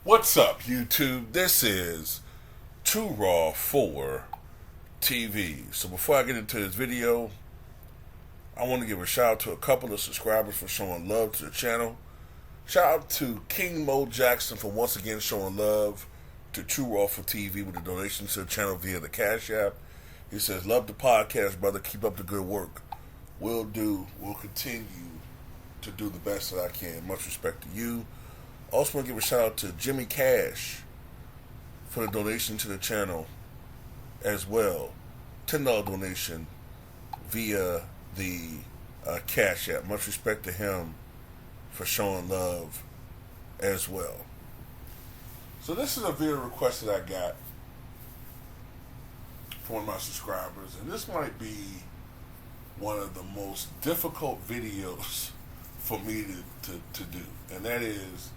What's up, YouTube? This is Too Raw for TV. So before I get into this video, I want to give a shout out to a couple of subscribers for showing love to the channel. Shout out to King Mo Jackson for once again showing love to Too Raw for TV with a donation to the channel via the Cash App. He says, "Love the podcast, brother. Keep up the good work. Will do. Will continue to do the best that I can. Much respect to you." Also want to give a shout out to Jimmy Cash for the donation to the channel as well. $10 donation via the Cash App. Much respect to him for showing love as well. So this is a video request that I got from one of my subscribers, and this might be one of the most difficult videos for me to do, and that is,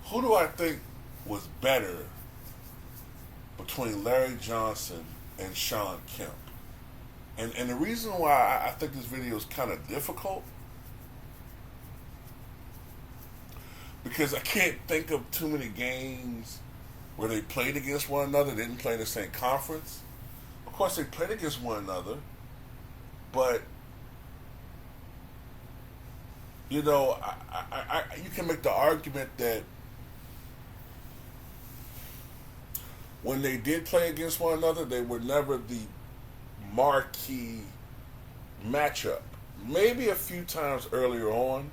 who do I think was better between Larry Johnson and Shawn Kemp? And the reason why I think this video is kind of difficult, because I can't think of too many games where they played against one another. They didn't play in the same conference. Of course, they played against one another, but you know, you can make the argument that when they did play against one another, they were never the marquee matchup. Maybe a few times earlier on,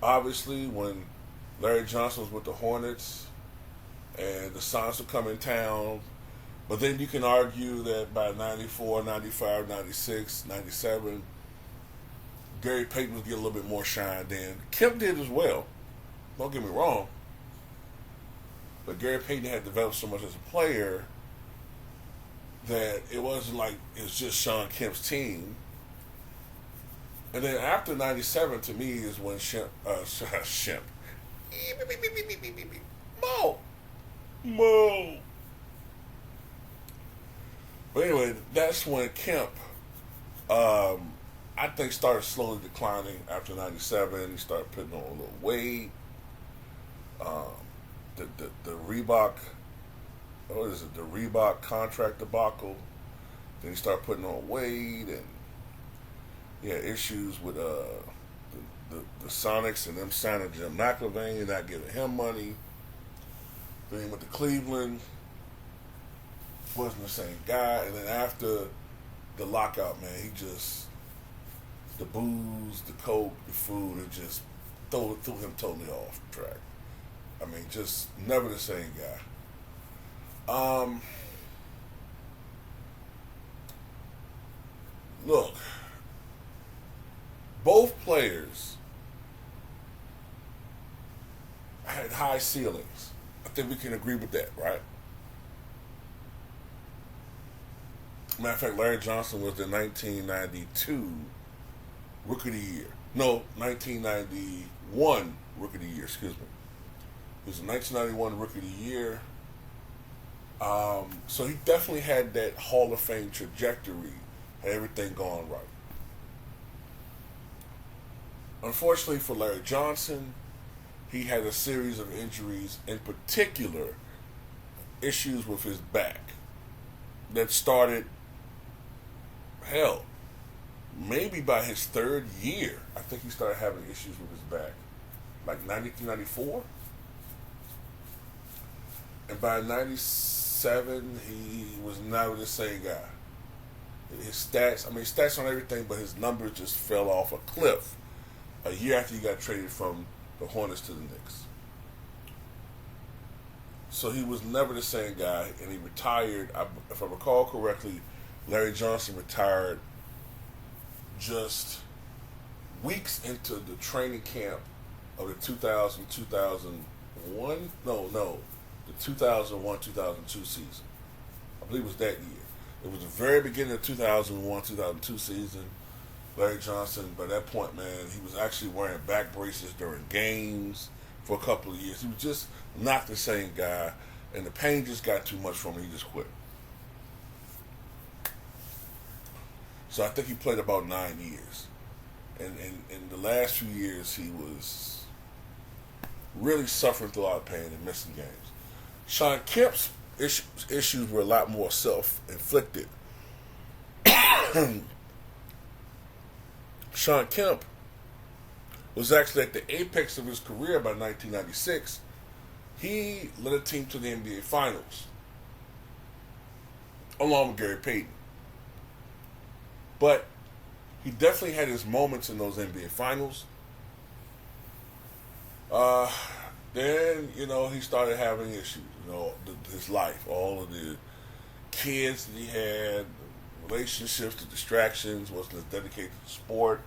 obviously, when Larry Johnson was with the Hornets and the Suns were coming in town. But then you can argue that by 94, 95, 96, 97, Gary Payton was getting a little bit more shine then. Kemp did as well. Don't get me wrong. But Gary Payton had developed so much as a player that it wasn't like it's just Shawn Kemp's team. And then after 97, to me, is when Shemp. Mo. But anyway, that's when Kemp, I think, started slowly declining after 97. He started putting on a little weight. The Reebok, what is it? The Reebok contract debacle. Then he started putting on weight, and he had issues with the Sonics and them signing Jim McIlvain and not giving him money. Then he went to Cleveland. Wasn't the same guy. And then after the lockout, man, he just, the booze, the coke, the food, it just threw him totally off track. I mean, just never the same guy. Look, both players had high ceilings. I think we can agree with that, right? Matter of fact, Larry Johnson was the 1992 Rookie of the Year. No, 1991 Rookie of the Year, excuse me. He was the 1991 Rookie of the Year. So he definitely had that Hall of Fame trajectory, had everything going right. Unfortunately for Larry Johnson, he had a series of injuries, in particular issues with his back, that started, hell, maybe by his third year. I think he started having issues with his back, like 93, 94. And by 97, he was never the same guy. His stats on everything, but his numbers just fell off a cliff a year after he got traded from the Hornets to the Knicks. So he was never the same guy, and he retired. If I recall correctly, Larry Johnson retired just weeks into the training camp of the 2001, the 2001-2002 season. I believe it was that year. It was the very beginning of 2001-2002 season. Larry Johnson, by that point, man, he was actually wearing back braces during games for a couple of years. He was just not the same guy, and the pain just got too much for him. He just quit. So I think he played about 9 years. And in the last few years, he was really suffering through a lot of pain and missing games. Shawn Kemp's issues were a lot more self-inflicted. Shawn Kemp was actually at the apex of his career by 1996. He led a team to the NBA Finals, along with Gary Payton. But he definitely had his moments in those NBA Finals. Then, he started having issues. His life, all of the kids that he had, relationships, the distractions, wasn't as dedicated to sport.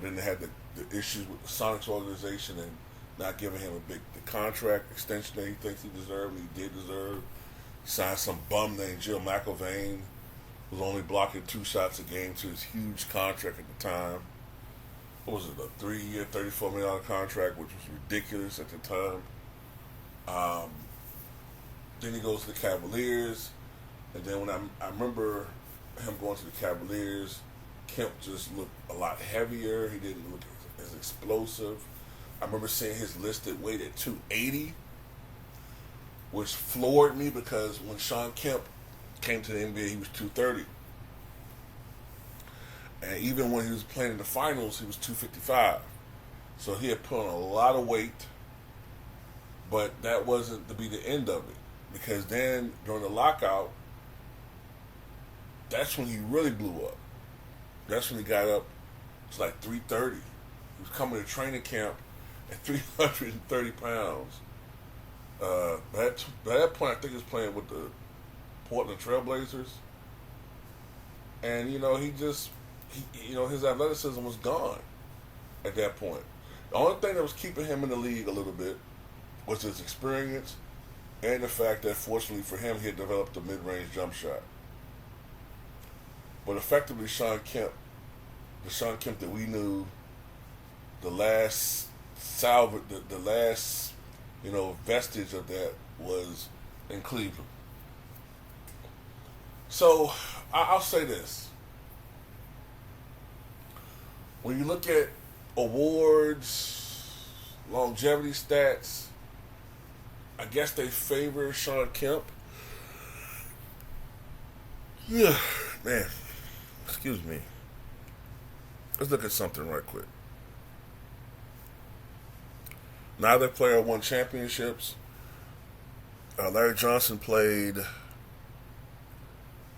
Then they had the issues with the Sonics organization and not giving him the contract extension that he thinks he deserved, and he did deserve. He signed some bum named Jill McIlvaine, who was only blocking 2 shots a game to his huge contract at the time. What was it, a 3-year, $34 million contract, which was ridiculous at the time. Then he goes to the Cavaliers, and then when I remember him going to the Cavaliers, Kemp just looked a lot heavier. He didn't look as explosive. I remember seeing his listed weight at 280, which floored me because when Shawn Kemp came to the NBA, he was 230. And even when he was playing in the finals, he was 255. So he had put on a lot of weight, but that wasn't to be the end of it. Because then, during the lockout, that's when he really blew up. That's when he got up to like 330. He was coming to training camp at 330 pounds. By that point, I think he was playing with the Portland Trailblazers. And, his athleticism was gone at that point. The only thing that was keeping him in the league a little bit was his experience and the fact that, fortunately for him, he had developed a mid-range jump shot. But effectively, the Shawn Kemp that we knew, the last vestige of that was in Cleveland. So I'll say this: when you look at awards, longevity stats, I guess they favor Shawn Kemp. Yeah, man. Excuse me. Let's look at something right quick. Neither player won championships. Larry Johnson played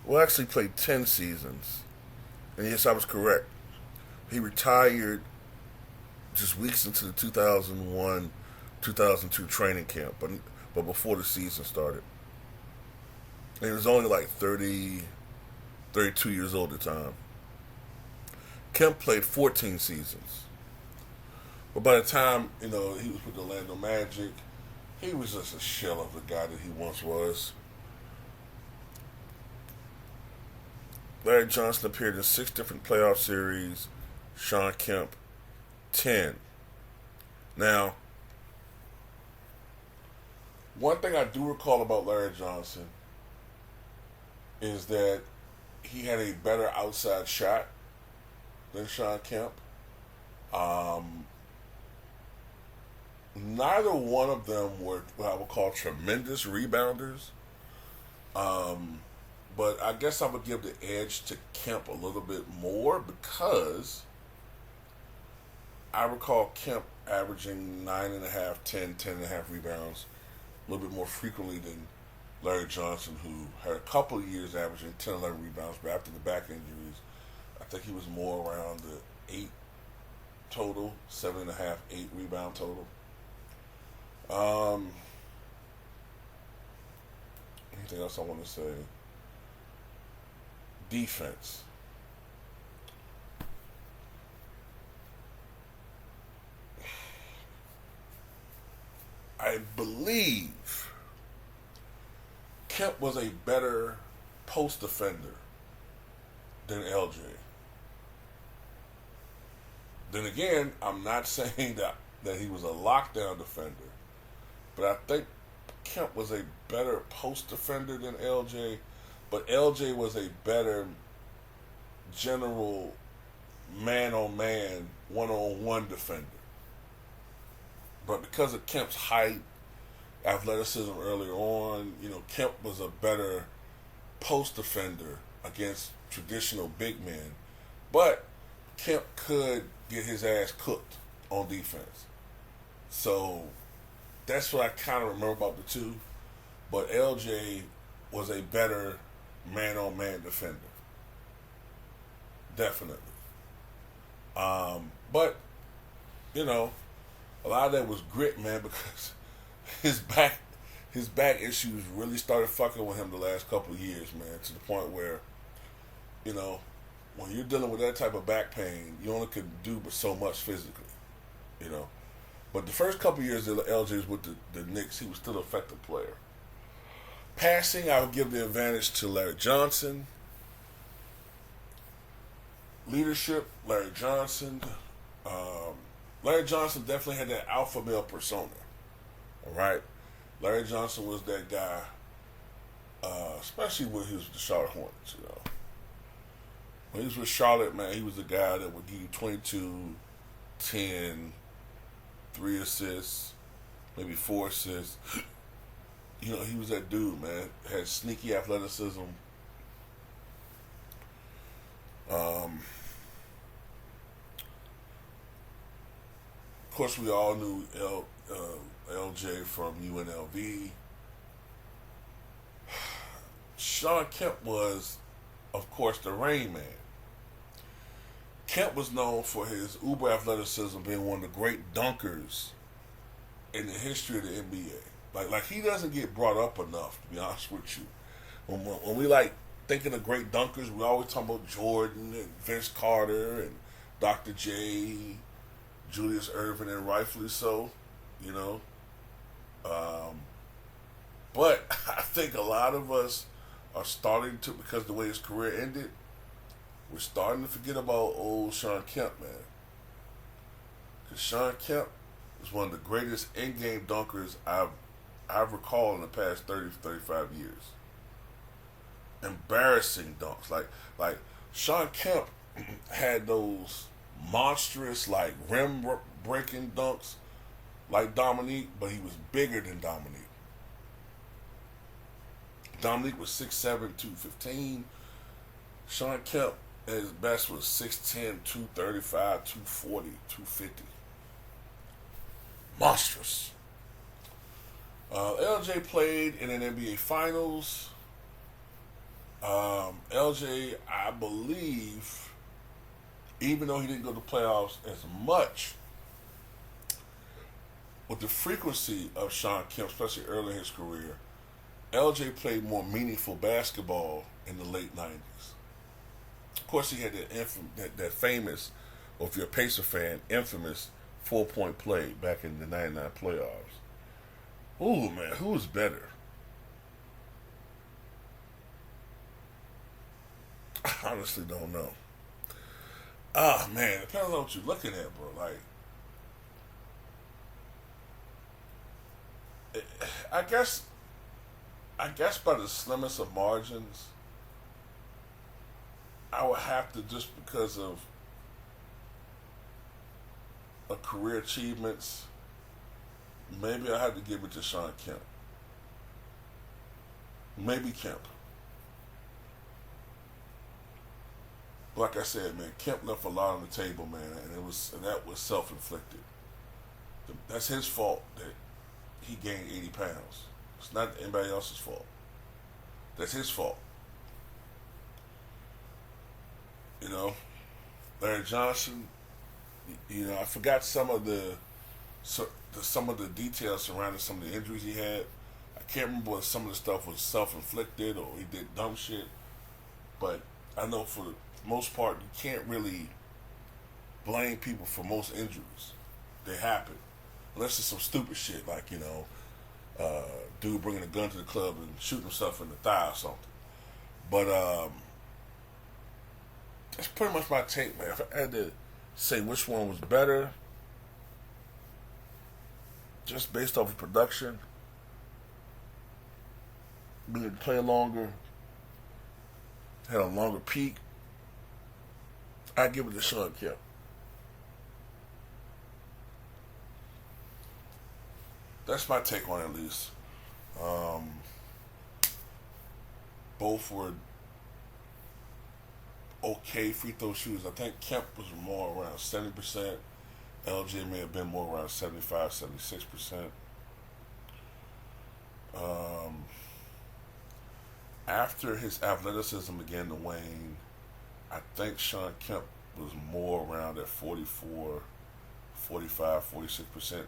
10 seasons. And yes, I was correct. He retired just weeks into the 2001-2002 training camp, but before the season started. And he was only like 32 years old at the time. Kemp played 14 seasons. But by the time, he was with the Orlando Magic, he was just a shell of the guy that he once was. Larry Johnson appeared in 6 different playoff series. Shawn Kemp, 10. Now, one thing I do recall about Larry Johnson is that he had a better outside shot than Shawn Kemp. Neither one of them were what I would call tremendous rebounders. But I guess I would give the edge to Kemp a little bit more because I recall Kemp averaging 9.5, 10.5 rebounds a little bit more frequently than Larry Johnson, who had a couple of years averaging 10, 11 rebounds, but after the back injuries, I think he was more around the 8 total, 7.5, 8 rebound total. Anything else I want to say? Defense. I believe Kemp was a better post defender than LJ. Then again, I'm not saying that he was a lockdown defender, but I think Kemp was a better post defender than LJ, but LJ was a better general man-on-man one-on-one defender. But because of Kemp's height, athleticism earlier on, Kemp was a better post defender against traditional big men. But Kemp could get his ass cooked on defense. So that's what I kind of remember about the two. But LJ was a better man-on-man defender. Definitely. But, a lot of that was grit, man, because his back issues really started fucking with him the last couple of years, man, to the point where, when you're dealing with that type of back pain, you only can do but so much physically, But the first couple of years that LJ was with the Knicks, he was still an effective player. Passing, I would give the advantage to Larry Johnson. Leadership, Larry Johnson. Larry Johnson definitely had that alpha male persona. All right? Larry Johnson was that guy, especially when he was with the Charlotte Hornets, When he was with Charlotte, man, he was the guy that would give you 22, 10, 3 assists, maybe 4 assists. He was that dude, man. Had sneaky athleticism. Of course, we all knew LJ from UNLV. Shawn Kemp was, of course, the Rain Man. Kemp was known for his uber athleticism, being one of the great dunkers in the history of the NBA. Like he doesn't get brought up enough, to be honest with you. When we thinking of great dunkers, we always talk about Jordan and Vince Carter and Dr. J, Julius Erving, and rightfully so, But I think a lot of us are starting to, because the way his career ended, we're starting to forget about old Shawn Kemp, man. Because Shawn Kemp is one of the greatest in-game dunkers I've recalled in the past 30, 35 years. Embarrassing dunks. Like Shawn Kemp had those monstrous, rim breaking dunks like Dominique, but he was bigger than Dominique. Dominique was 6'7", 215. Shawn Kemp at his best was 6'10", 235, 240, 250. Monstrous. LJ played in an NBA Finals. LJ, I believe, even though he didn't go to playoffs as much, with the frequency of Shawn Kemp, especially early in his career, LJ played more meaningful basketball in the late 90s. Of course, he had that famous, or if you're a Pacer fan, infamous 4-point play back in the 99 playoffs. Ooh, man, who was better? I honestly don't know. Man, it depends on what you're looking at, bro. I guess by the slimmest of margins, I would have to, just because of career achievements, maybe I had to give it to Shawn Kemp. Maybe Kemp. Like I said, man, Kemp left a lot on the table, man, and that was self-inflicted. That's his fault that he gained 80 pounds. It's not anybody else's fault. That's his fault. Larry Johnson, I forgot some of the details surrounding some of the injuries he had. I can't remember whether some of the stuff was self-inflicted or he did dumb shit. But I know for the most part, you can't really blame people for most injuries. They happen. Unless it's some stupid shit like, dude bringing a gun to the club and shooting himself in the thigh or something. But that's pretty much my take, man. If I had to say which one was better, just based off of production, being able to play longer, had a longer peak, I'd give it to Shawn Kemp. That's my take on it, at least. Um, both were okay free throw shooters. I think Kemp was more around 70%. LJ may have been more around 75, 76%. Um, After his athleticism began to wane, I think Shawn Kemp was more around that 44, 45, 46%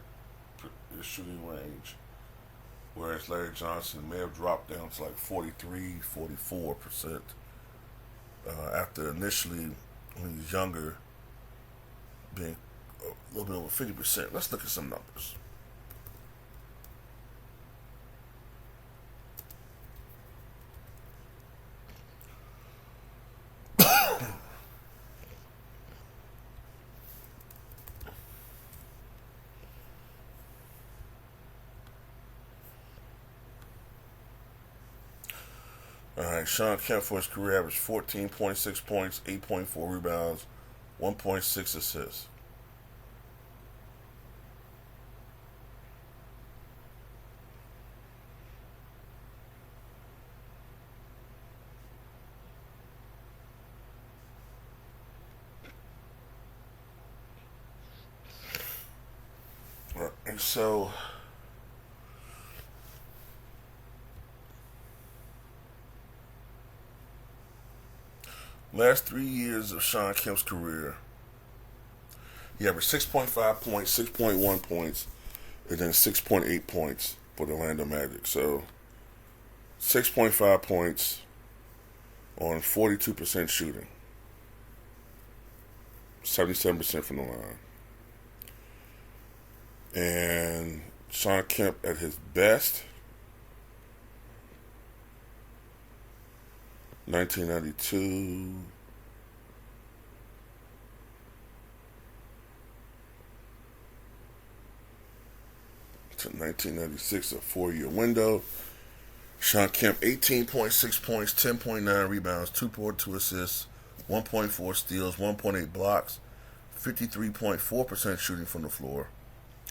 shooting range. Whereas Larry Johnson may have dropped down to like 43, 44%. After initially, when he was younger, being a little bit over 50%. Let's look at some numbers. All right, Shawn Kemp for his career averaged 14.6 points, 8.4 rebounds, 1.6 assists. All right, and so last 3 years of Shawn Kemp's career, he averaged 6.5 points, 6.1 points, and then 6.8 points for the Orlando Magic. So 6.5 points on 42% shooting, 77% from the line. And Shawn Kemp at his best, 1992 to 1996, a 4-year window. Shawn Kemp, 18.6 points, 10.9 rebounds, 2.2 assists, 1.4 steals, 1.8 blocks, 53.4% shooting from the floor,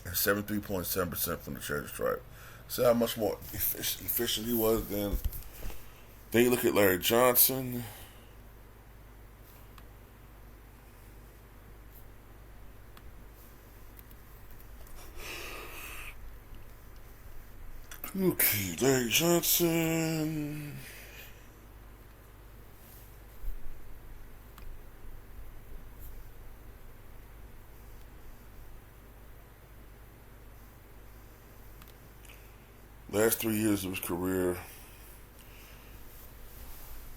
and 73.7% from the charity stripe. See how much more efficient he was then. Then you look at Larry Johnson. Okay, Larry Johnson. Last 3 years of his career,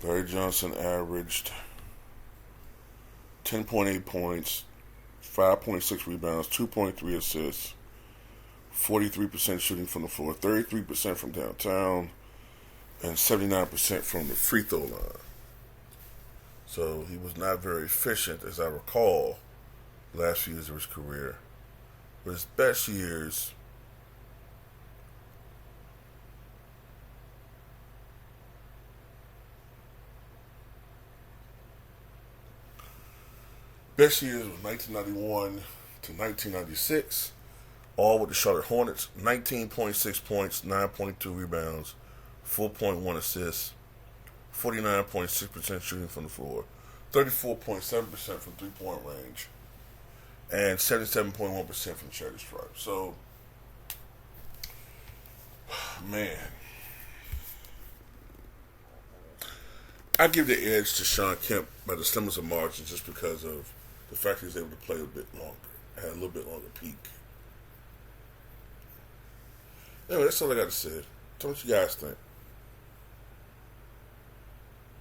Larry Johnson averaged 10.8 points, 5.6 rebounds, 2.3 assists, 43% shooting from the floor, 33% from downtown, and 79% from the free throw line. So he was not very efficient, as I recall, last few years of his career. But his best years, was 1991 to 1996, all with the Charlotte Hornets. 19.6 points, 9.2 rebounds, 4.1 assists, 49.6% shooting from the floor, 34.7% from three-point range, and 77.1% from the charity stripe. So, man, I give the edge to Shawn Kemp by the slimmest of margins just because of the fact he was able to play a bit longer, had a little bit longer peak. Anyway, that's all I got to say. Tell me what you guys think.